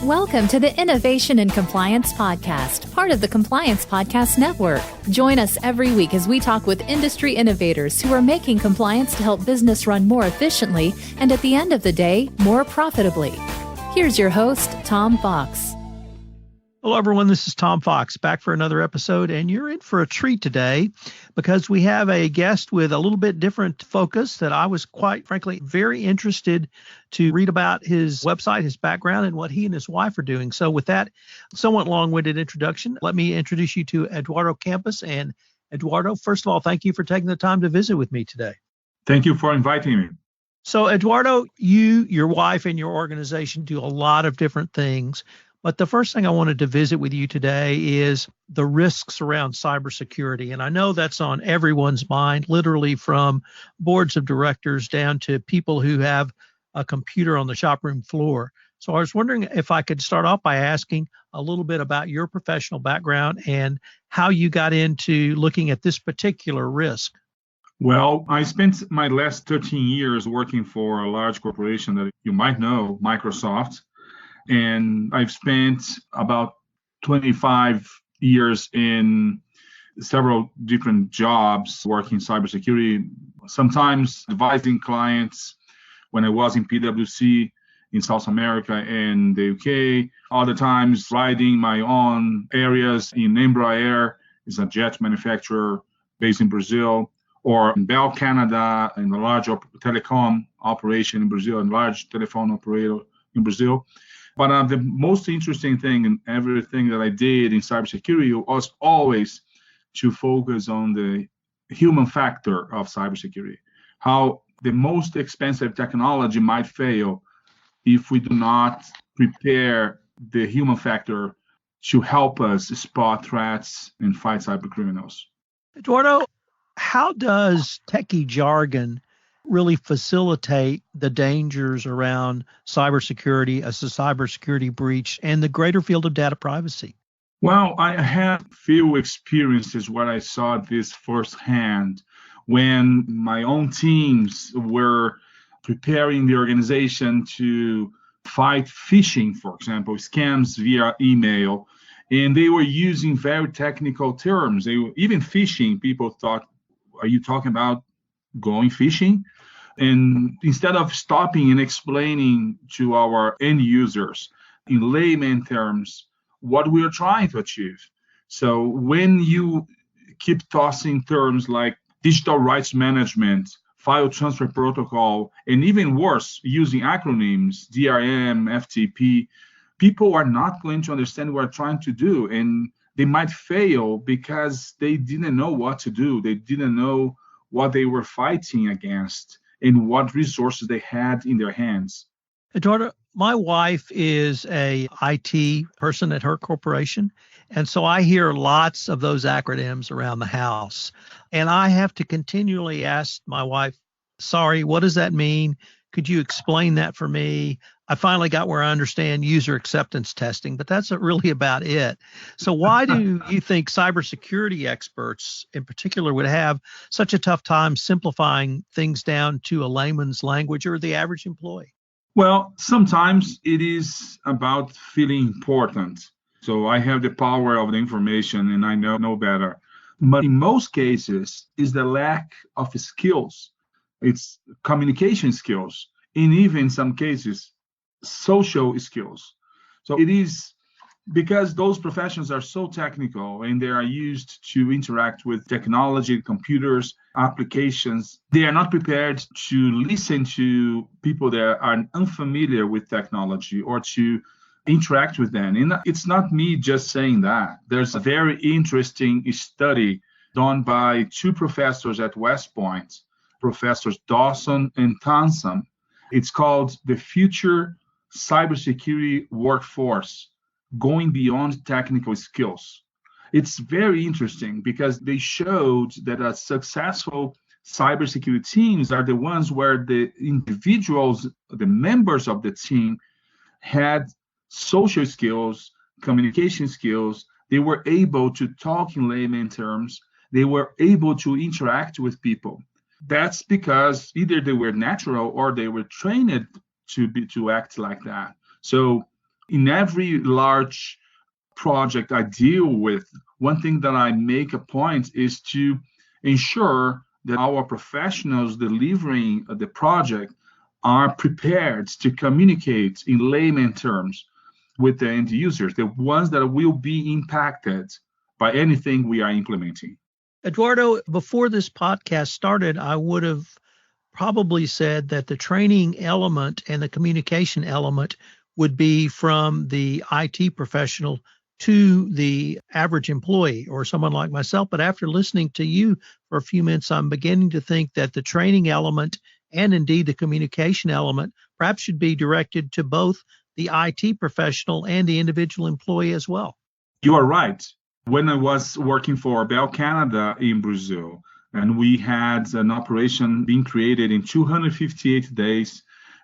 Welcome to the Innovation and Compliance Podcast, part of the Compliance Podcast Network. Join us every week as we talk with industry innovators who are making compliance to help business run more efficiently and at the end of the day, more profitably. Here's your host, Tom Fox. Hello, everyone. This is Tom Fox back for another episode, and you're in for a treat today because we have a guest with a little bit different focus that I was quite frankly very interested to read about his website, his background, and what he and his wife are doing. So with that somewhat long-winded introduction, let me introduce you to Eduardo Campos. And Eduardo, first of all, thank you for taking the time to visit with me today. Thank you for inviting me. So Eduardo, you, your wife, and your organization do a lot of different things. But the first thing I wanted to visit with you today is the risks around cybersecurity. And I know that's on everyone's mind, literally from boards of directors down to people who have a computer on the shop room floor. So I was wondering if I could start off by asking a little bit about your professional background and how you got into looking at this particular risk. Well, I spent my last 13 years working for a large corporation that you might know, Microsoft. And I've spent about 25 years in several different jobs working in cybersecurity, sometimes advising clients when I was in PwC in South America and the UK, other times riding my own areas in Embraer, is a jet manufacturer based in Brazil, or in Bell Canada, in a large telecom operation in Brazil, and large telephone operator in Brazil. But the most interesting thing in everything that I did in cybersecurity was always to focus on the human factor of cybersecurity, how the most expensive technology might fail if we do not prepare the human factor to help us spot threats and fight cybercriminals. Eduardo, how does techie jargon really facilitate the dangers around cybersecurity, as a cybersecurity breach, and the greater field of data privacy? Well, I had few experiences where I saw this firsthand when my own teams were preparing the organization to fight phishing, for example, scams via email, and they were using very technical terms. They were, even phishing, people thought, are you talking about going fishing? And instead of stopping and explaining to our end users in layman terms what we are trying to achieve. So when you keep tossing terms like digital rights management, file transfer protocol, and even worse, using acronyms, DRM, FTP, people are not going to understand what we're trying to do. And they might fail because they didn't know what to do. They didn't know what they were fighting against and what resources they had in their hands. Eduardo, my wife is a IT person at her corporation, and so I hear lots of those acronyms around the house. And I have to continually ask my wife, sorry, what does that mean? Could you explain that for me? I finally got where I understand user acceptance testing, but that's really about it. So why do you think cybersecurity experts in particular would have such a tough time simplifying things down to a layman's language or the average employee? Well, sometimes it is about feeling important. So I have the power of the information and I know better. But in most cases, it's the lack of skills. It's communication skills, and even in some cases, social skills. So it is because those professions are so technical and they are used to interact with technology, computers, applications. They are not prepared to listen to people that are unfamiliar with technology or to interact with them. And it's not me just saying that. There's a very interesting study done by two professors at West Point, Professors Dawson and Townsend. It's called The Future Cybersecurity Workforce, Going Beyond Technical Skills. It's very interesting because they showed that successful cybersecurity teams are the ones where the individuals, the members of the team, had social skills, communication skills. They were able to talk in layman terms. They were able to interact with people. That's because either they were natural or they were trained to act like that. So In every large project I deal with, one thing that I make a point is to ensure that our professionals delivering the project are prepared to communicate in layman terms with the end users, the ones that will be impacted by anything we are implementing. Eduardo, before this podcast started, I would have probably said that the training element and the communication element would be from the IT professional to the average employee or someone like myself. But after listening to you for a few minutes, I'm beginning to think that the training element and indeed the communication element perhaps should be directed to both the IT professional and the individual employee as well. You are right. When I was working for Bell Canada in Brazil, and we had an operation being created in 258 days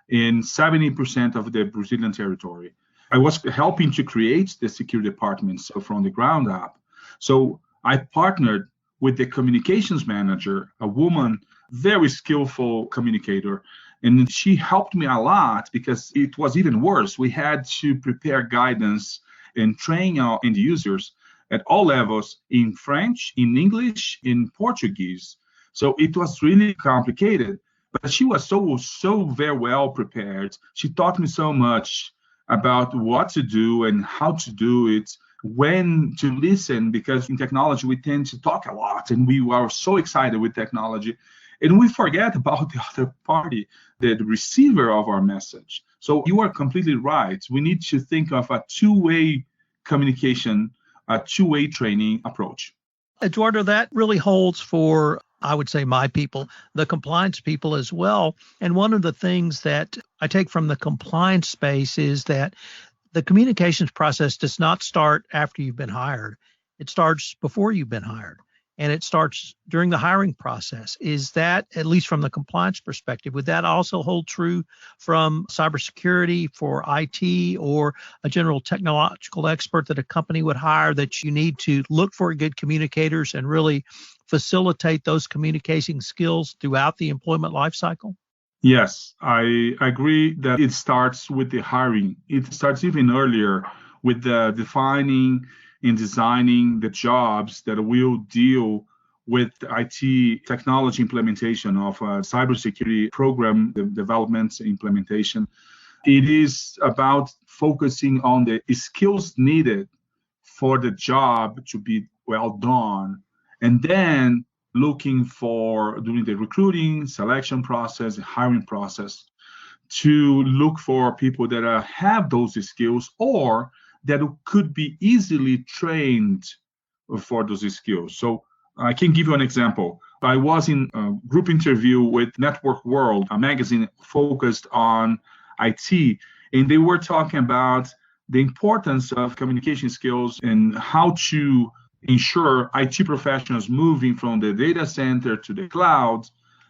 in 70% of the Brazilian territory. I was helping to create the security department, so from the ground up. So I partnered with the communications manager, a woman, very skillful communicator, and she helped me a lot because it was even worse. We had to prepare guidance and train our end users at all levels in French, in English, in Portuguese. So it was really complicated, but she was so very well prepared. She taught me so much about what to do and how to do it, when to listen, because in technology we tend to talk a lot and we are so excited with technology and we forget about the other party, the receiver of our message. So you are completely right. We need to think of a two-way communication, a two-way training approach. Eduardo, that really holds for, I would say, my people, the compliance people as well. And one of the things that I take from the compliance space is that the communications process does not start after you've been hired. It starts before you've been hired. And it starts during the hiring process. Is that, at least from the compliance perspective, would that also hold true from cybersecurity for IT or a general technological expert that a company would hire, that you need to look for good communicators and really facilitate those communication skills throughout the employment lifecycle? Yes, I agree that it starts with the hiring. It starts even earlier with the defining and designing the jobs that will deal with IT technology implementation of a cybersecurity program, the development implementation. It is about focusing on the skills needed for the job to be well done, and then looking for, during the recruiting, selection process, hiring process, to look for people that have those skills or that could be easily trained for those skills. So I can give you an example. I was in a group interview with Network World, a magazine focused on IT, and they were talking about the importance of communication skills and how to ensure IT professionals moving from the data center to the cloud,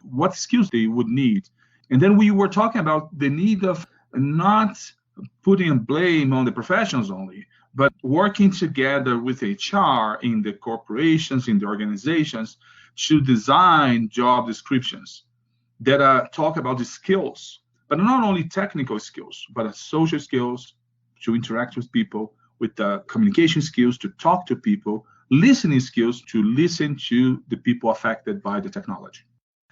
what skills they would need. And then we were talking about the need of not putting blame on the professionals only, but working together with HR in the corporations, in the organizations, to design job descriptions that talk about the skills, but not only technical skills, but social skills to interact with people, with the communication skills to talk to people, listening skills to listen to the people affected by the technology.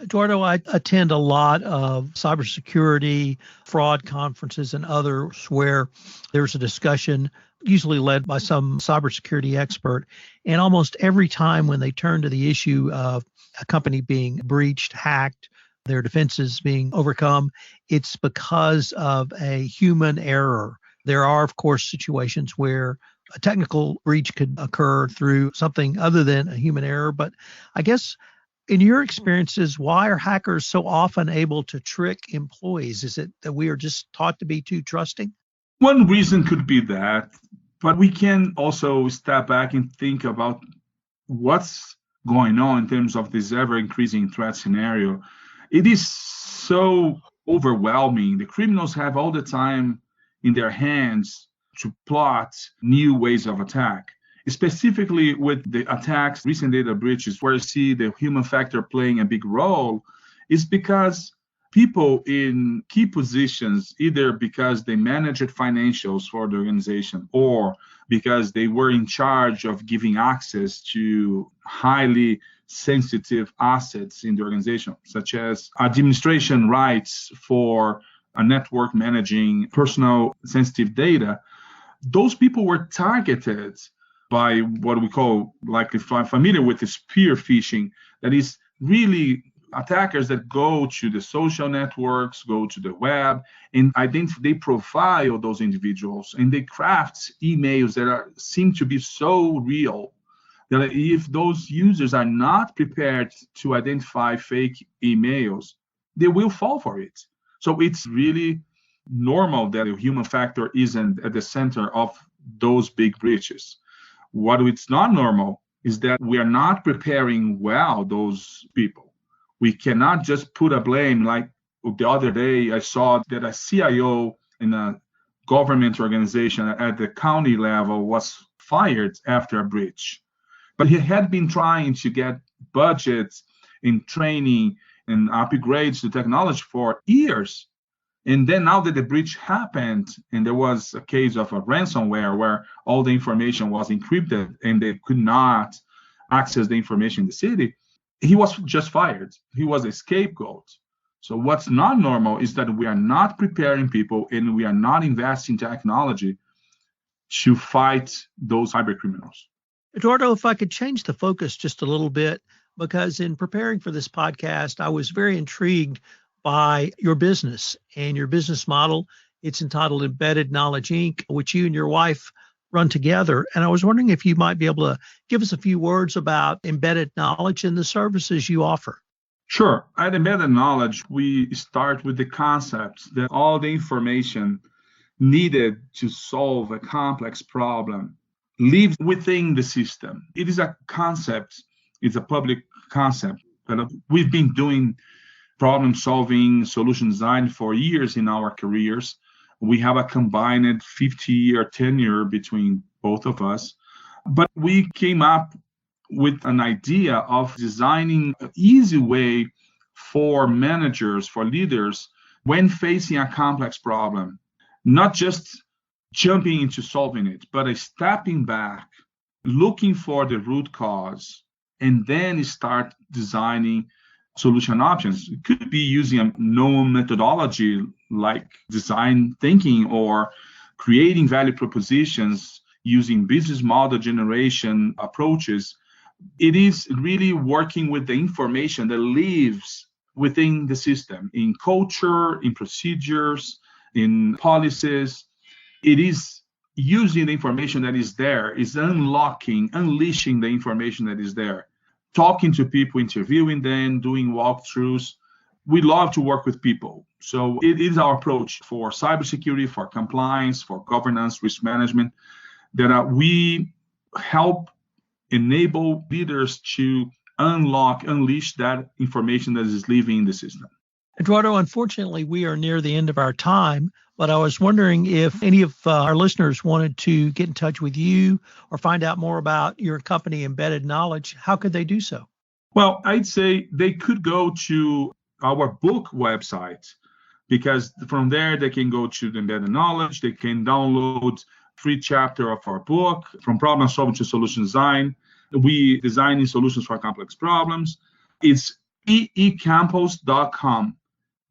Eduardo, I attend a lot of cybersecurity, fraud conferences and others where there's a discussion, usually led by some cybersecurity expert. And almost every time when they turn to the issue of a company being breached, hacked, their defenses being overcome, it's because of a human error. There are, of course, situations where a technical breach could occur through something other than a human error. But I guess in your experiences, why are hackers so often able to trick employees? Is it that we are just taught to be too trusting? One reason could be that, but we can also step back and think about what's going on in terms of this ever-increasing threat scenario. It is so overwhelming. The criminals have all the time in their hands to plot new ways of attack. Specifically with the attacks, recent data breaches, where you see the human factor playing a big role, is because people in key positions, either because they managed financials for the organization or because they were in charge of giving access to highly sensitive assets in the organization, such as administration rights for a network managing personal sensitive data. Those people were targeted by what we call, likely familiar with, the spear phishing. That is really attackers that go to the social networks, go to the web, and they profile those individuals, and they craft emails that seem to be so real that if those users are not prepared to identify fake emails, they will fall for it. So it's really normal that the human factor isn't at the center of those big breaches. What is not normal is that we are not preparing well those people. We cannot just put a blame. Like the other day, I saw that a CIO in a government organization at the county level was fired after a breach. But he had been trying to get budgets in training and upgrades to technology for years. And then now that the breach happened, and there was a case of a ransomware where all the information was encrypted and they could not access the information in the city, he was just fired. He was a scapegoat. So what's not normal is that we are not preparing people and we are not investing in technology to fight those cyber criminals. Eduardo, if I could change the focus just a little bit, because in preparing for this podcast, I was very intrigued by your business and your business model. It's entitled Embedded Knowledge, Inc., which you and your wife run together. And I was wondering if you might be able to give us a few words about embedded knowledge and the services you offer. Sure. At Embedded Knowledge, we start with the concept that all the information needed to solve a complex problem lives within the system. It is a concept. It's a public concept. But we've been doing problem-solving, solution design for years in our careers. We have a combined 50-year tenure between both of us. But we came up with an idea of designing an easy way for managers, for leaders, when facing a complex problem, not just jumping into solving it, but stepping back, looking for the root cause, and then start designing solution options. It could be using a known methodology like design thinking or creating value propositions using business model generation approaches. It is really working with the information that lives within the system, in culture, in procedures, in policies. It is using the information that is there, is unleashing the information that is there, talking to people, interviewing them, doing walkthroughs. We love to work with people. So it is our approach for cybersecurity, for compliance, for governance, risk management, that we help enable leaders to unleash that information that is living in the system. Eduardo, unfortunately, we are near the end of our time, but I was wondering if any of our listeners wanted to get in touch with you or find out more about your company, Embedded Knowledge, how could they do so? Well, I'd say they could go to our book website, because from there they can go to the Embedded Knowledge, they can download free chapter of our book, From Problem Solving to Solution Design. We designing solutions for complex problems. It's eecampos.com,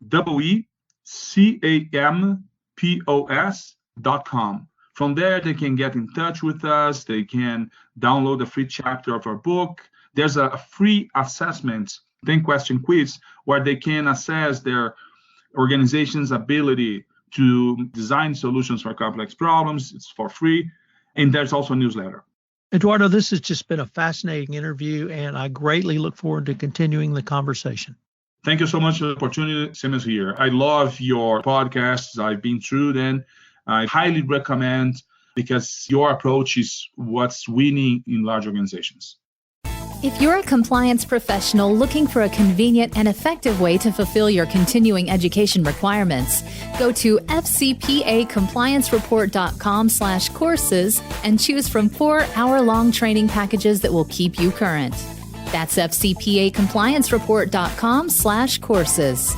eecampos.com. From there, they can get in touch with us. They can download a free chapter of our book. There's a free assessment, 10-question quiz, where they can assess their organization's ability to design solutions for complex problems. It's for free. And there's also a newsletter. Eduardo, this has just been a fascinating interview, and I greatly look forward to continuing the conversation. Thank you so much for the opportunity. Same as here. I love your podcasts. I've been through them. I highly recommend, because your approach is what's winning in large organizations. If you're a compliance professional looking for a convenient and effective way to fulfill your continuing education requirements, go to fcpacompliancereport.com/courses and choose from 4 hour-long training packages that will keep you current. That's fcpacompliancereport.com/courses.